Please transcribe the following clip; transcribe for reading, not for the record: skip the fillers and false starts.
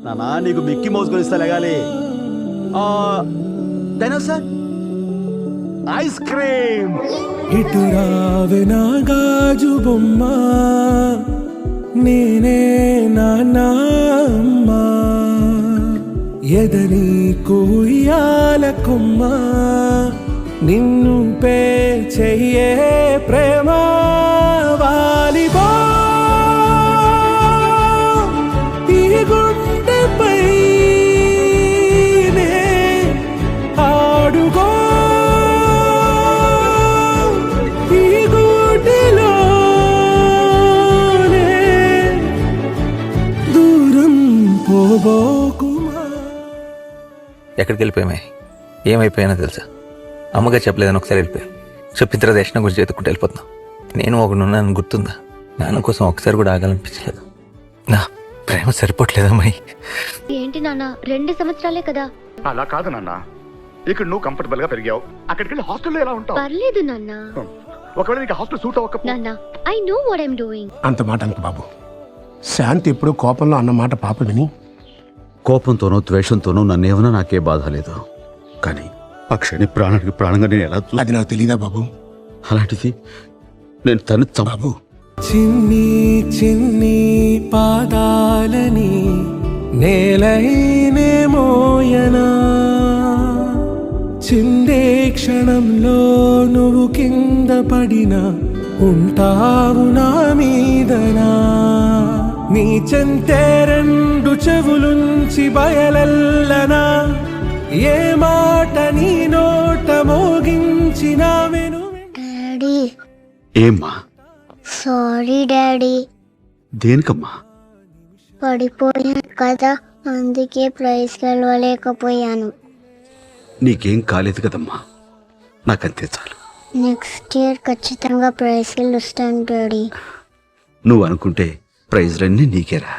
నానా నీకు Mickey mouse కొనిస్తా లేగాలి. Dinosaur ice cream. ఇటు రావే నా గాజు బొమ్మ, నేనే నాన్నమ్మ, ఎదని కుయ్యాల కొమ్మ, నిన్ను పే చెయ్యే ప్రేమ వాలిబా ఈ గుండెపై ఆడుగో ఈ గుడిలోనే దూరం పోబోకుమా. ఎక్కడికి వెళ్ళిపోయామే, ఏమైపోయానో తెలుసా? అమ్మగా చెప్పలేదని ఒకసారి వెళ్ళిపోయా. చెప్పిన తర్వాత దర్శనం గురించి ఎత్తుకుంటూ వెళ్ళిపోతున్నాం. నేను ఒకడున్నాను గుర్తుందా? నాన్న కోసం ఒకసారి కూడా ఆగాలనిపించలేదు. నా ప్రేమ సరిపోవట్లేదమ్మాయి. ఏంటి నాన్న, 2 సంవత్సరాలే కదా. అలా కాదు నాన్న, ఇక్కడ నువ్వు కంఫర్టబుల్ గా పెరిగావు. అక్కడికి వెళ్ళి హాస్టల్లో ఎలా ఉంటావు? పర్లేదు నాన్న. ఒకవేళ నీకు హాస్టల్ సూట్ అవ్వకపోతే నాన్న, I know what I'm doing. అంత మాట అనుకు బాబు. శాంతి ఎప్పుడు కోపంలో అన్న మాట పాప విని కోపంతోనో ద్వేషంతోనో నన్నేమన్నా నాకే బాధ లేదు. కానీ ఆ క్షణి ప్రాణానికి ప్రాణంగా నేను ఎలా అది నాకు తెలీదా బాబు? అలాంటిది నేను తను బాబు చిన్ని చిన్ని పాదాలని నేలైనే మోయనా, చిందే క్షణంలో నువ్వు కింద పడినా ఉంటావు నా మీదనా, నీ చెంతే 2 చెవులుంచి బయలెల్లనా, ఏ మాట నీ నోట మోగించినా వెను. డాడీ, ఏమ్మా? Sorry daddy. దేనికమ్మా? పడిపోయాను కదా, అందుకే ప్రైజ్ గెలవలేకపోయాను. నీకేం కాలేదు కదమ్మా, నాకంతే చాలు. నెక్స్ట్ ఇయర్ ఖచ్చితంగా ప్రైజ్ గెలుస్తాను డాడీ. నువ్వు అనుకుంటే ప్రైజ్లన్నీ నీకేరా.